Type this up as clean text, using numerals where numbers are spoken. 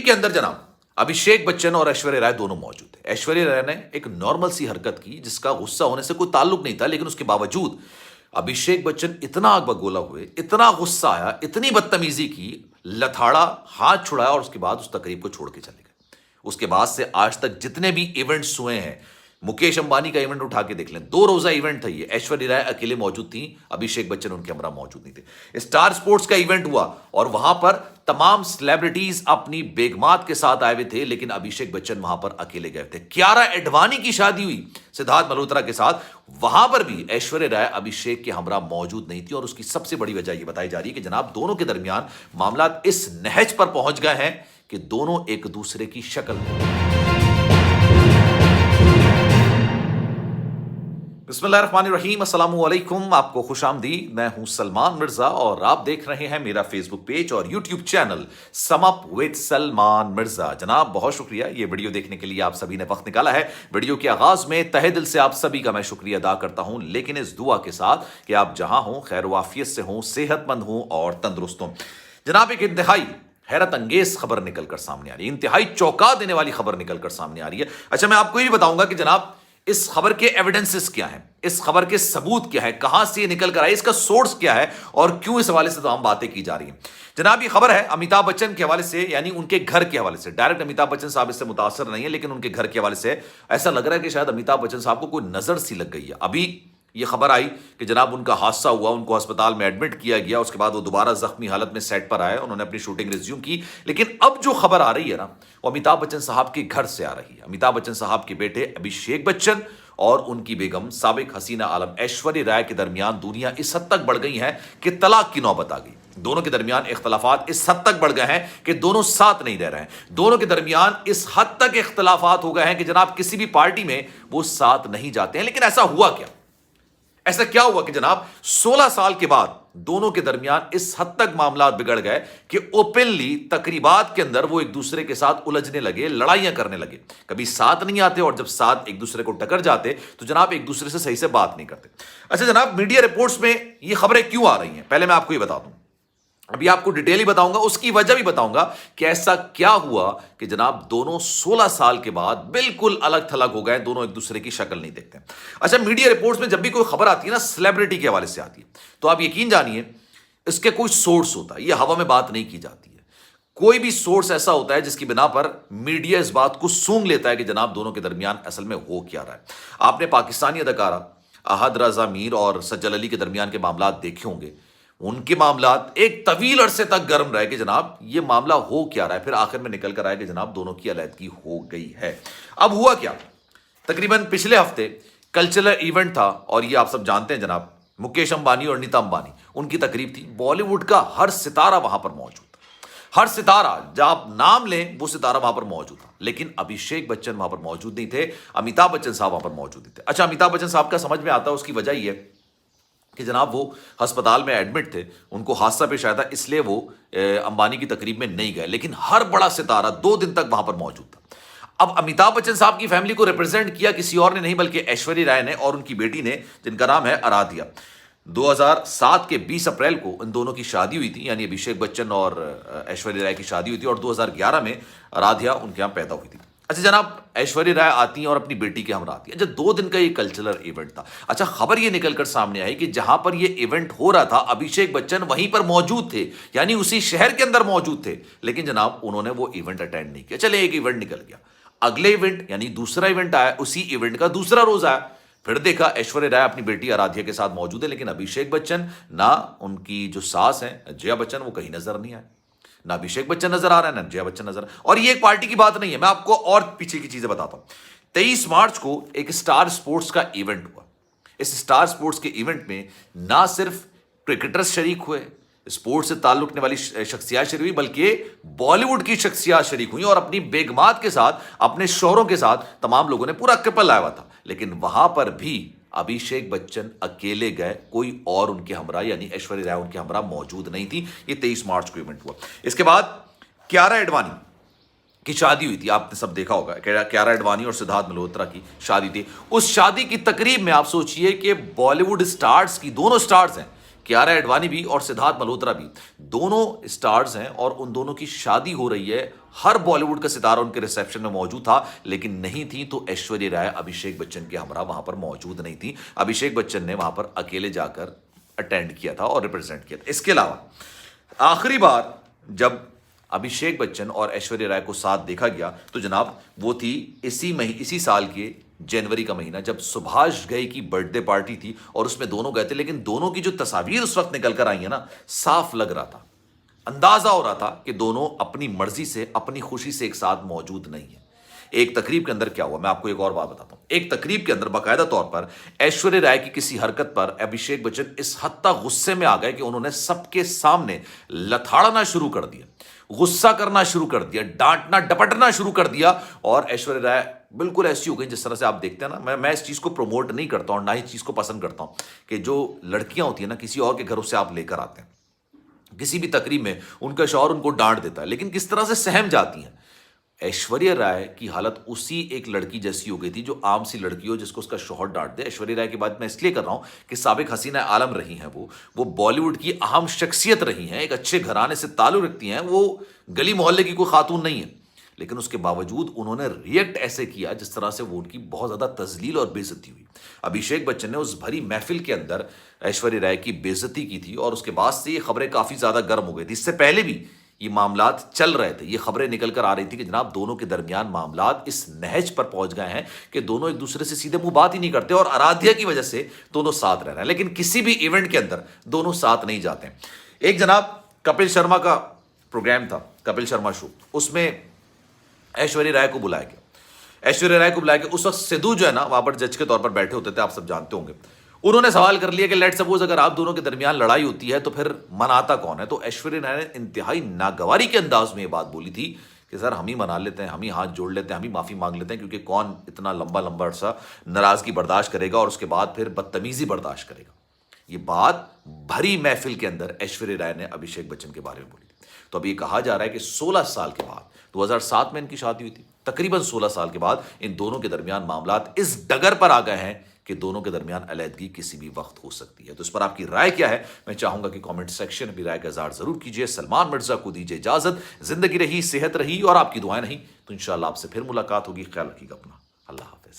के अंदर जनाब अभिषेक बच्चन और ऐश्वर्या राय दोनों मौजूद थे। ऐश्वर्या राय ने एक नॉर्मल सी हरकत की जिसका गुस्सा होने से कोई ताल्लुक नहीं था, लेकिन उसके बावजूद अभिषेक बच्चन इतना आग बगोला हुए, इतना गुस्सा आया, इतनी बदतमीजी की, लथाड़ा, हाथ छुड़ाया और उसके बाद उस तकरीब को छोड़ के चले गए। उसके बाद से आज तक जितने भी इवेंट्स हुए हैं, मुकेश अंबानी का इवेंट उठा के देख लें, 2 रोजा इवेंट था ये, ऐश्वर्या राय अकेले मौजूद थी, अभिषेक बच्चन उनके हमरा मौजूद नहीं थे। स्टार स्पोर्ट्स का इवेंट हुआ और वहां पर तमाम सेलिब्रिटीज अपनी बेगमात के साथ आए हुए थे, लेकिन अभिषेक बच्चन वहां पर अकेले गए थे। कियारा एडवाणी की शादी हुई सिद्धार्थ मल्होत्रा के साथ, वहां पर भी ऐश्वर्या राय अभिषेक के हमरा मौजूद नहीं थी और उसकी सबसे बड़ी वजह यह बताई जा रही है कि जनाब दोनों के दरमियान मामला इस नहज पर पहुंच गए हैं कि दोनों एक दूसरे की शक्ल बिस्मिल्लाहिर्रहमानिर्रहीम, अस्सलामुअलैकुम, आपको खुशामदीद। मैं हूं सलमान मिर्जा और आप देख रहे हैं मेरा फेसबुक पेज और YouTube channel sum up with Salman Mirza. जनाब बहुत शुक्रिया ये वीडियो देखने के लिए आप सभी ने वक्त निकाला है। वीडियो के आगाज में तहे दिल से आप सभी का मैं शुक्रिया अदा करता हूं, लेकिन इस दुआ के साथ कि आप जहां हों, खैर वाफियत से हों, सेहतमंद हों और तंदुरुस्त हों। जनाब एक इंतहाई हैरत अंगेज खबर निकलकर सामने आ रही है, इंतहाई चौंका देने वाली खबर निकलकर सामने आ रही है। अच्छा, मैं आपको ये बताऊंगा कि जनाब इस खबर के एविडेंसेस क्या हैं, इस खबर के सबूत क्या है, कहां से ये निकल कर आई, इसका सोर्स क्या है और क्यों इस हवाले से तमाम बातें की जा रही हैं। जनाब ये खबर है अमिताभ बच्चन के हवाले से, यानी उनके घर के हवाले से। डायरेक्ट अमिताभ बच्चन साहब इससे मुतासर नहीं है, लेकिन उनके घर के हवाले से ऐसा लग रहा है कि शायद अमिताभ बच्चन साहब को कोई नजर सी लग गई है। अभी ये खबर आई कि जनाब उनका हादसा हुआ, उनको अस्पताल में एडमिट किया गया, उसके बाद वो दोबारा जख्मी हालत में सेट पर आए, उन्होंने अपनी शूटिंग रिज्यूम की। लेकिन अब जो खबर आ रही है ना, वो अमिताभ बच्चन साहब के घर से आ रही है। अमिताभ बच्चन साहब के बेटे अभिषेक बच्चन और उनकी बेगम साबिक हसीना आलम ऐश्वर्या राय के दरमियान दूरियां इस हद तक बढ़ गई हैं कि तलाक की नौबत आ गई। दोनों के दरमियान इख्तलाफात इस हद तक बढ़ गए हैं कि दोनों साथ नहीं रह रहे हैं। दोनों के दरमियान इस हद तक इख्तलाफात हो गए हैं कि जनाब किसी भी पार्टी में वो साथ नहीं जाते हैं। लेकिन ऐसा हुआ क्या, ऐसा क्या हुआ कि जनाब 16 साल के बाद दोनों के दरमियान इस हद तक मामला बिगड़ गए कि ओपनली तकरीबात के अंदर वो एक दूसरे के साथ उलझने लगे, लड़ाइयां करने लगे। कभी साथ नहीं आते और जब साथ एक दूसरे को टक्कर जाते तो जनाब एक दूसरे से सही से बात नहीं करते। अच्छा जनाब, मीडिया रिपोर्ट्स में ये खबरें क्यों आ रही हैं, पहले मैं आपको ये बता दूं। अभी आपको डिटेल ही बताऊंगा, उसकी वजह भी बताऊंगा कि ऐसा क्या हुआ कि जनाब दोनों 16 साल के बाद बिल्कुल अलग थलग हो गए, दोनों एक दूसरे की शक्ल नहीं देखते। अच्छा, मीडिया रिपोर्ट्स में जब भी कोई खबर आती है ना, सेलिब्रिटी के हवाले से आती है, तो आप यकीन जानिए इसके कोई सोर्स होता है, यह हवा में बात नहीं की जाती है। कोई भी सोर्स ऐसा होता है जिसकी बिना पर मीडिया इस बात को सूंघ लेता है कि जनाब दोनों के दरमियान असल में हो क्या रहा है। आपने पाकिस्तानी अदाकारा अहद रजा मीर और सज्जल अली के दरमियान के मामला देखे होंगे। उनके मामला एक तवील अरसे तक गर्म रहे कि जनाब ये मामला हो क्या रहा है, फिर आखिर में निकल कर आया कि जनाब दोनों की अलैदगी हो गई है। अब हुआ क्या, तकरीबन पिछले हफ्ते कल्चरल इवेंट था और ये आप सब जानते हैं जनाब, मुकेश अंबानी और नीता अंबानी उनकी तकरीब थी। बॉलीवुड का हर सितारा वहां पर मौजूद था, हर सितारा जब आप नाम लें वो सितारा वहां पर मौजूद था, लेकिन अभिषेक बच्चन वहां पर मौजूद नहीं थे, अमिताभ बच्चन साहब वहां पर मौजूद नहीं थे। अच्छा, अमिताभ बच्चन साहब का समझ में आता है, उसकी वजह यह है कि जनाब वो अस्पताल में एडमिट थे, उनको हादसा पेश आया था, इसलिए वो अंबानी की तकरीब में नहीं गए। लेकिन हर बड़ा सितारा 2 दिन तक वहां पर मौजूद था। अब अमिताभ बच्चन साहब की फैमिली को रिप्रेजेंट किया किसी और ने नहीं बल्कि ऐश्वर्या राय ने और उनकी बेटी ने, जिनका नाम है आराध्या। 2007 के 20 अप्रैल को इन दोनों की शादी हुई थी, यानी अभिषेक बच्चन और ऐश्वर्या राय की शादी हुई थी और 2011 में आराध्या उनके यहां पैदा हुई थी। अच्छा जनाब, ऐश्वर्या राय आती हैं और अपनी बेटी के हमरा आती है। अच्छा, 2 दिन का ये कल्चरल इवेंट था। अच्छा, खबर ये निकलकर सामने आई कि जहां पर ये इवेंट हो रहा था अभिषेक बच्चन वहीं पर मौजूद थे, यानी उसी शहर के अंदर मौजूद थे, लेकिन जनाब उन्होंने वो इवेंट अटेंड नहीं किया। चले, एक इवेंट निकल गया, अगले इवेंट यानी दूसरा इवेंट आया, उसी इवेंट का दूसरा रोज आया, फिर देखा ऐश्वर्या राय अपनी बेटी आराध्या के साथ मौजूद है, लेकिन अभिषेक बच्चन ना उनकी जो सास है जया बच्चन वो कहीं नजर नहीं आए, ना अभिषेक बच्चन नजर आ रहा है ना जया बच्चन नजर। और ये एक पार्टी की बात नहीं है, मैं आपको और पीछे की चीजें बताता हूं। 23 मार्च को एक स्टार स्पोर्ट्स का इवेंट हुआ। इस स्टार स्पोर्ट्स के इवेंट में ना सिर्फ क्रिकेटर्स शरीक हुए, स्पोर्ट्स से ताल्लुक रखने वाली शख्सियात शरीक हुई, बल्कि बॉलीवुड की शख्सियात शरीक हुई और अपनी बेगमात के साथ, अपने शौहरों के साथ तमाम लोगों ने पूरा कपल आया हुआ था। लेकिन वहां पर भी अभिषेक बच्चन अकेले गए, कोई और उनके हमरा यानी ऐश्वर्या राय उनके हमरा मौजूद नहीं थी। ये 23 मार्च को इवेंट हुआ। इसके बाद कियारा एडवाणी की शादी हुई थी, आपने सब देखा होगा, कियारा एडवाणी और सिद्धार्थ मल्होत्रा की शादी थी। उस शादी की तकरीब में आप सोचिए कि बॉलीवुड स्टार्स की, दोनों स्टार्स हैं, कियारा एडवाणी भी और सिद्धार्थ मल्होत्रा भी दोनों स्टार्स हैं और उन दोनों की शादी हो रही है। हर बॉलीवुड का सितारा उनके रिसेप्शन में मौजूद था, लेकिन नहीं थी तो ऐश्वर्या राय अभिषेक बच्चन के हमरा वहां पर मौजूद नहीं थी। अभिषेक बच्चन ने वहां पर अकेले जाकर अटेंड किया था और रिप्रेजेंट किया था। इसके अलावा आखिरी बार जब अभिषेक बच्चन और ऐश्वर्या राय को साथ देखा गया तो जनाब वो थी इसी साल के जनवरी का महीना, जब सुभाष घई की बर्थडे पार्टी थी और उसमें दोनों गए थे। लेकिन दोनों की जो तस्वीर उस वक्त निकल कर आई है ना, साफ लग रहा था, अंदाजा हो रहा था कि दोनों अपनी मर्जी से, अपनी खुशी से एक साथ मौजूद नहीं है। एक तकरीब के अंदर क्या हुआ, मैं आपको एक और बात बताता हूं। एक तकरीब के अंदर बाकायदा तौर पर ऐश्वर्या राय की किसी हरकत पर अभिषेक बच्चन इस हद तक गुस्से में आ गए कि उन्होंने सबके सामने लथाड़ना शुरू कर दिया, गुस्सा करना शुरू कर दिया, डांटना डपटना शुरू कर दिया। और ऐश्वर्या राय बिल्कुल ऐसी हो गई जिस तरह से आप देखते हैं ना, मैं इस चीज को प्रमोट नहीं करता हूं, ना ही चीज को पसंद करता हूं कि जो लड़कियां होती है ना, किसी और के घरों से आप लेकर आते हैं, किसी भी तकरीब में उनका शौहर उनको डांट देता है, लेकिन किस तरह से सहम जाती हैं। ऐश्वर्या राय की हालत उसी एक लड़की जैसी हो गई थी जो आम सी लड़की हो जिसको उसका शौहर डांट दे। ऐश्वर्या राय की बात मैं इसलिए कर रहा हूं कि साबिक हसीना आलम रही हैं, वो बॉलीवुड की अहम शख्सियत रही हैं, एक अच्छे घराने से ताल्लुक रखती हैं, वो गली मोहल्ले की कोई खातून नहीं है। लेकिन उसके बावजूद उन्होंने रिएक्ट ऐसे किया जिस तरह से वो उनकी बहुत ज्यादा तजलील और बेइज्जती हुई। अभिषेक बच्चन ने उस भरी महफिल के अंदर ऐश्वर्या राय की बेइज्जती की थी और उसके बाद से ये खबरें काफी ज्यादा गर्म हो गई थी। इससे पहले भी ये मामलात चल रहे थे, ये खबरें निकल कर आ रही थी कि जनाब दोनों के दरमियान मामलात इस नहज पर पहुंच गए हैं कि दोनों एक दूसरे से सीधे मुंह बात ही नहीं करते और आराध्या की वजह से दोनों साथ रह रहे हैं। लेकिन किसी भी इवेंट के अंदर दोनों साथ नहीं जाते। एक जनाब कपिल शर्मा का प्रोग्राम था, कपिल शर्मा शो, उसमें ऐश्वर्या राय को बुलाया गया। ऐश्वर्या राय को बुलाया गया, उस वक्त सिद्धू जो है ना वहां पर जज के तौर पर बैठे होते थे, आप सब जानते होंगे। उन्होंने सवाल कर लिया कि लेट सपोज अगर आप दोनों के दरमियान लड़ाई होती है तो फिर मनाता कौन है। तो ऐश्वर्या राय ने इंतहाई नागवारी के अंदाज में ये बात बोली थी कि सर हम ही मना लेते हैं, हम ही हाथ जोड़ लेते हैं, हम ही माफी मांग लेते हैं, क्योंकि कौन इतना लंबा लंबा अरसा नाराजगी बर्दाश्त करेगा और उसके बाद फिर बदतमीजी बर्दाश्त करेगा। ये बात भरी महफिल के अंदर ऐश्वर्या राय ने अभिषेक बच्चन के बारे में बोली। तो अब ये कहा जा रहा है कि 16 साल के बाद, 2007 में इनकी शादी हुई थी, तकरीबन 16 साल के बाद इन दोनों के दरमियान मामलात इस डगर पर आ गए हैं कि दोनों के दरमियान अलहदगी किसी भी वक्त हो सकती है। तो इस पर आपकी राय क्या है, मैं चाहूंगा कि कमेंट सेक्शन में राय का इज़हार जरूर कीजिए। सलमान मिर्जा को दीजिए इजाजत। जिंदगी रही, सेहत रही और आपकी दुआएं नहीं तो इंशाल्लाह आपसे फिर मुलाकात होगी। ख्याल रखिएगा अपना। अल्लाह हाफिज।